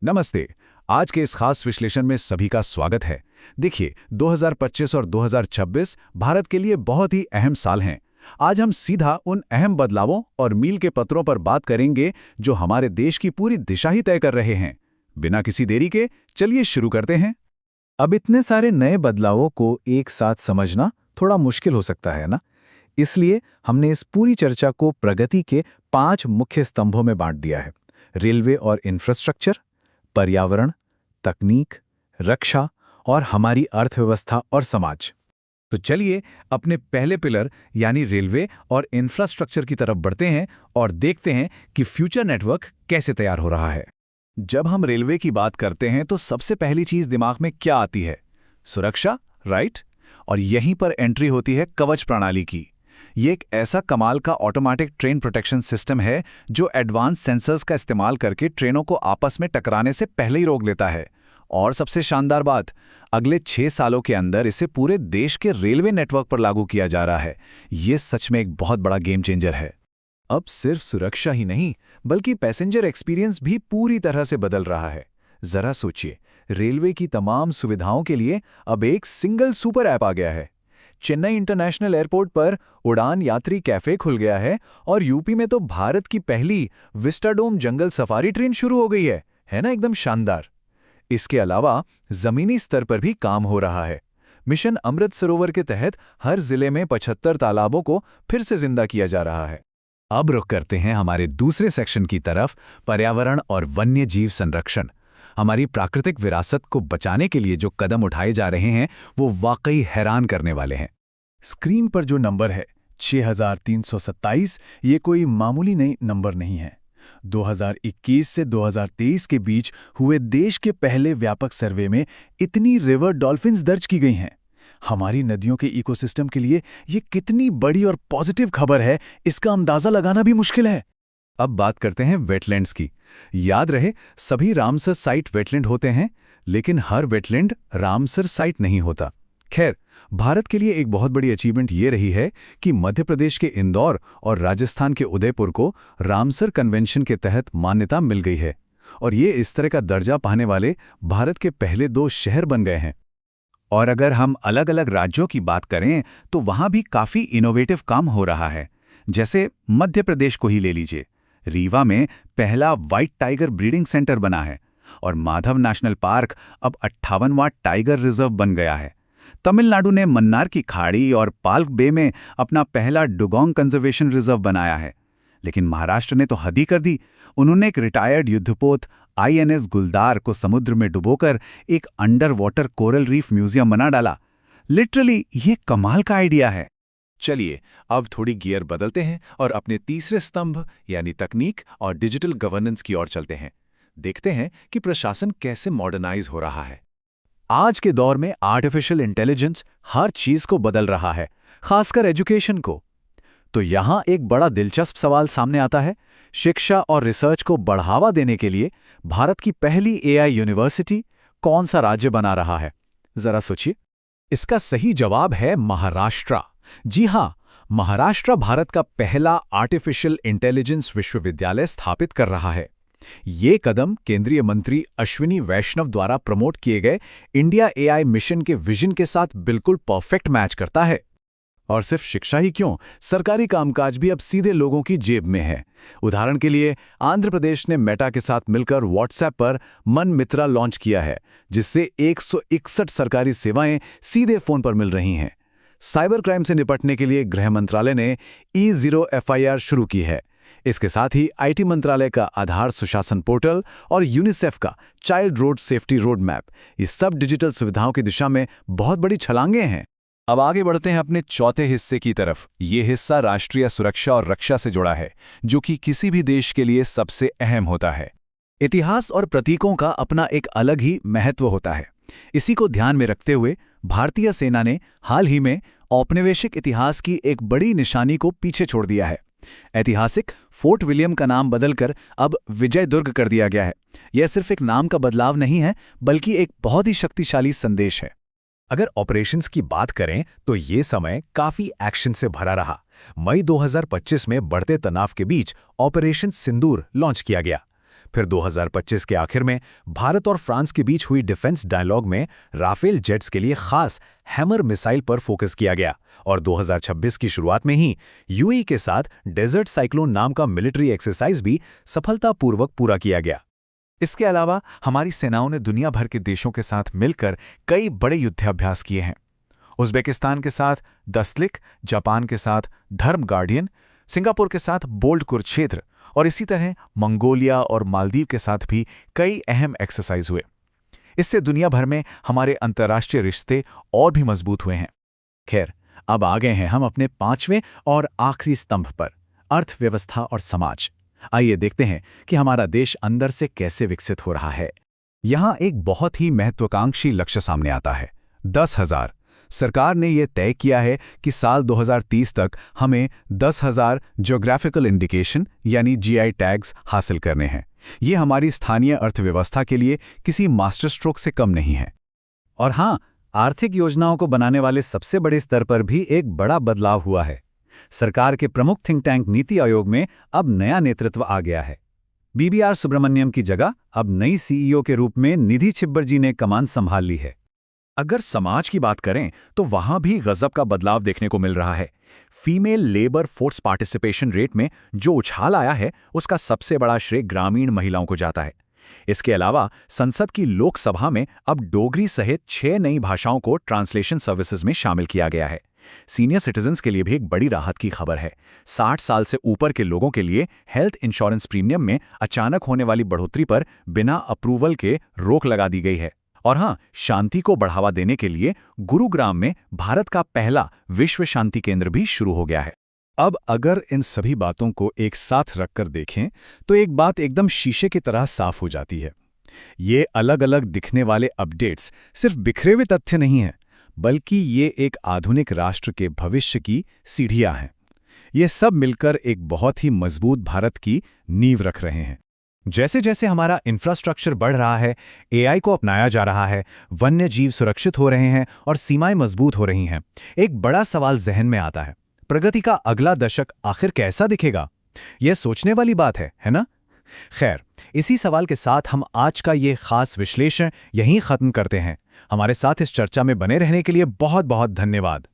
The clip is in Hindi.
नमस्ते। आज के इस खास विश्लेषण में सभी का स्वागत है। देखिए, 2025 और 2026 भारत के लिए बहुत ही अहम साल हैं। आज हम सीधा उन अहम बदलावों और मील के पत्रों पर बात करेंगे जो हमारे देश की पूरी दिशा ही तय कर रहे हैं। बिना किसी देरी के चलिए शुरू करते हैं। अब इतने सारे नए बदलावों को एक साथ समझना थोड़ा मुश्किल हो सकता है ना। इसलिए हमने इस पूरी चर्चा को प्रगति के 5 मुख्य स्तंभों में बांट दिया है। रेलवे और इंफ्रास्ट्रक्चर, पर्यावरण, तकनीक, रक्षा और हमारी अर्थव्यवस्था और समाज। तो चलिए अपने पहले पिलर यानी रेलवे और इंफ्रास्ट्रक्चर की तरफ बढ़ते हैं और देखते हैं कि फ्यूचर नेटवर्क कैसे तैयार हो रहा है। जब हम रेलवे की बात करते हैं तो सबसे पहली चीज दिमाग में क्या आती है? सुरक्षा, राइट? और यहीं पर एंट्री होती है कवच प्रणाली की। ये एक ऐसा कमाल का ऑटोमेटिक ट्रेन प्रोटेक्शन सिस्टम है जो एडवांस सेंसर्स का इस्तेमाल करके ट्रेनों को आपस में टकराने से पहले ही रोक लेता है। और सबसे शानदार बात, अगले 6 सालों के अंदर इसे पूरे देश के रेलवे नेटवर्क पर लागू किया जा रहा है। ये सच में एक बहुत बड़ा गेम चेंजर है। अब सिर्फ सुरक्षा ही नहीं, बल्कि पैसेंजर एक्सपीरियंस भी पूरी तरह से बदल रहा है। जरा सोचिए, रेलवे की तमाम सुविधाओं के लिए अब एक सिंगल सुपर ऐप आ गया है। चेन्नई इंटरनेशनल एयरपोर्ट पर उड़ान यात्री कैफे खुल गया है और यूपी में तो भारत की पहली विस्टाडोम जंगल सफारी ट्रेन शुरू हो गई है ना? एकदम शानदार। इसके अलावा जमीनी स्तर पर भी काम हो रहा है। मिशन अमृत सरोवर के तहत हर जिले में 75 तालाबों को फिर से जिंदा किया जा रहा है। अब रुख करते हैं हमारे दूसरे सेक्शन की तरफ, पर्यावरण और वन्य जीव संरक्षण। हमारी प्राकृतिक विरासत को बचाने के लिए जो कदम उठाए जा रहे हैं वो वाकई हैरान करने वाले हैं। स्क्रीन पर जो नंबर है 6327, ये कोई मामूली नई नंबर नहीं है। 2021 से 2023 के बीच हुए देश के पहले व्यापक सर्वे में इतनी रिवर डॉल्फिन्स दर्ज की गई हैं। हमारी नदियों के इकोसिस्टम के लिए ये कितनी बड़ी और पॉजिटिव खबर है, इसका अंदाजा लगाना भी मुश्किल है। अब बात करते हैं वेटलैंड्स की। याद रहे, सभी रामसर साइट वेटलैंड होते हैं, लेकिन हर वेटलैंड रामसर साइट नहीं होता। खैर, भारत के लिए एक बहुत बड़ी अचीवमेंट ये रही है कि मध्य प्रदेश के इंदौर और राजस्थान के उदयपुर को रामसर कन्वेंशन के तहत मान्यता मिल गई है, और ये इस तरह का दर्जा पाने वाले भारत के पहले 2 शहर बन गए हैं। और अगर हम अलग अलग राज्यों की बात करें तो वहां भी काफी इनोवेटिव काम हो रहा है। जैसे मध्य प्रदेश को ही ले लीजिए। रीवा में पहला व्हाइट टाइगर ब्रीडिंग सेंटर बना है और माधव नेशनल पार्क अब 58वां टाइगर रिजर्व बन गया है। तमिलनाडु ने मन्नार की खाड़ी और पाल्क बे में अपना पहला डुगोंग कंजर्वेशन रिजर्व बनाया है। लेकिन महाराष्ट्र ने तो हद ही कर दी। उन्होंने एक रिटायर्ड युद्धपोत आईएनएस गुलदार को समुद्र में डुबोकर एक under water coral reef museum बना डाला। लिटरली ये कमाल का आइडिया है। चलिए अब थोड़ी गियर बदलते हैं और अपने तीसरे स्तंभ यानी तकनीक और डिजिटल गवर्नेंस की ओर चलते हैं। देखते हैं कि प्रशासन कैसे मॉडर्नाइज हो रहा है। आज के दौर में आर्टिफिशियल इंटेलिजेंस हर चीज को बदल रहा है, खासकर एजुकेशन को। तो यहां एक बड़ा दिलचस्प सवाल सामने आता है। शिक्षा और रिसर्च को बढ़ावा देने के लिए भारत की पहली एआई यूनिवर्सिटी कौन सा राज्य बना रहा है? जरा सोचिए। इसका सही जवाब है महाराष्ट्र। जी हां, महाराष्ट्र भारत का पहला आर्टिफिशियल इंटेलिजेंस विश्वविद्यालय स्थापित कर रहा है। ये कदम केंद्रीय मंत्री अश्विनी वैष्णव द्वारा प्रमोट किए गए इंडिया एआई मिशन के विजन के साथ बिल्कुल परफेक्ट मैच करता है। और सिर्फ शिक्षा ही क्यों, सरकारी कामकाज भी अब सीधे लोगों की जेब में है। उदाहरण के लिए आंध्र प्रदेश ने मेटा के साथ मिलकर व्हाट्सएप पर मन मित्रा लॉन्च किया है, जिससे 161 सरकारी सेवाएं सीधे फोन पर मिल रही हैं। साइबर क्राइम से निपटने के लिए गृह मंत्रालय ने E0 FIR शुरू की है। इसके साथ ही आईटी मंत्रालय का आधार सुशासन पोर्टल और यूनिसेफ का child road safety road map, ये सब डिजिटल सुविधाओं की दिशा में बहुत बड़ी छलांगे हैं। अब आगे बढ़ते हैं अपने चौथे हिस्से की तरफ। ये हिस्सा राष्ट्रीय सुरक्षा और रक्षा से जुड़ा है, जो कि किसी भी देश के लिए सबसे अहम होता है। इतिहास और प्रतीकों का अपना एक अलग ही महत्व होता है। इसी को ध्यान में रखते हुए भारतीय सेना ने हाल ही में औपनिवेशिक इतिहास की एक बड़ी निशानी को पीछे छोड़ दिया है। ऐतिहासिक फोर्ट विलियम का नाम बदलकर अब विजय दुर्ग कर दिया गया है। यह सिर्फ एक नाम का बदलाव नहीं है, बल्कि एक बहुत ही शक्तिशाली संदेश है। अगर ऑपरेशंस की बात करें तो ये समय काफी एक्शन से भरा रहा। मई 2025 में बढ़ते तनाव के बीच ऑपरेशन सिंदूर लॉन्च किया गया। फिर 2025 के आखिर में भारत और फ्रांस के बीच हुई डिफेंस डायलॉग में राफेल जेट्स के लिए खास हैमर मिसाइल पर फोकस किया गया और 2026 की शुरुआत में ही यूएई के साथ डेजर्ट साइक्लोन नाम का मिलिट्री एक्सरसाइज भी सफलतापूर्वक पूरा किया गया। इसके अलावा हमारी सेनाओं ने दुनिया भर के देशों के साथ मिलकर कई बड़े युद्धाभ्यास किए हैं। उज़्बेकिस्तान के साथ दस्तलिक, जापान के साथ धर्म गार्डियन, सिंगापुर के साथ बोल्ड कुरुक्षेत्र और इसी तरह मंगोलिया और मालदीव के साथ भी कई अहम एक्सरसाइज हुए। इससे दुनिया भर में हमारे अंतर्राष्ट्रीय रिश्ते और भी मजबूत हुए हैं। खैर, अब आ गए हैं हम अपने 5वें और आखिरी स्तंभ पर, अर्थव्यवस्था और समाज। आइए देखते हैं कि हमारा देश अंदर से कैसे विकसित हो रहा है। यहाँ एक बहुत ही महत्वाकांक्षी लक्ष्य सामने आता है, 10,000। सरकार ने यह तय किया है कि साल 2030 तक हमें 10,000 ज्योग्राफिकल इंडिकेशन यानी जीआई टैग्स हासिल करने हैं। ये हमारी स्थानीय अर्थव्यवस्था के लिए किसी मास्टर स्ट्रोक से कम नहीं है। और हाँ, आर्थिक योजनाओं को बनाने वाले सबसे बड़े स्तर पर भी एक बड़ा बदलाव हुआ है। सरकार के प्रमुख थिंक टैंक नीति आयोग में अब नया नेतृत्व आ गया है। बीबीआर सुब्रमण्यम की जगह अब नई सीईओ के रूप में निधि छिब्बर जी ने कमान संभाल ली है। अगर समाज की बात करें तो वहां भी गजब का बदलाव देखने को मिल रहा है। Female labour force participation rate में जो उछाल आया है, उसका सबसे बड़ा श्रेय ग्रामीण महिलाओं को जाता है। इसके अलावा संसद की लोकसभा में अब डोगरी सहित 6 नई भाषाओं को ट्रांसलेशन सर्विसेज में शामिल किया गया है। सीनियर सिटीजन्स के लिए भी एक बड़ी राहत की खबर है। 60 साल से ऊपर के लोगों के लिए हेल्थ इंश्योरेंस प्रीमियम में अचानक होने वाली बढ़ोतरी पर बिना अप्रूवल के रोक लगा दी गई है। और हाँ, शांति को बढ़ावा देने के लिए गुरुग्राम में भारत का पहला विश्व शांति केंद्र भी शुरू हो गया है। अब अगर इन सभी बातों को एक साथ रखकर देखें तो एक बात एकदम शीशे की तरह साफ हो जाती है। ये अलग अलग दिखने वाले अपडेट्स सिर्फ बिखरे हुए तथ्य नहीं हैं, बल्कि ये एक आधुनिक राष्ट्र के भविष्य की सीढ़ियां हैं। ये सब मिलकर एक बहुत ही मजबूत भारत की नींव रख रहे हैं। जैसे जैसे हमारा इंफ्रास्ट्रक्चर बढ़ रहा है, एआई को अपनाया जा रहा है, वन्य जीव सुरक्षित हो रहे हैं और सीमाएं मजबूत हो रही हैं, एक बड़ा सवाल जहन में आता है, प्रगति का अगला दशक आखिर कैसा दिखेगा? यह सोचने वाली बात है ना? खैर, इसी सवाल के साथ हम आज का ये खास विश्लेषण यहीं खत्म करते हैं। हमारे साथ इस चर्चा में बने रहने के लिए बहुत बहुत धन्यवाद।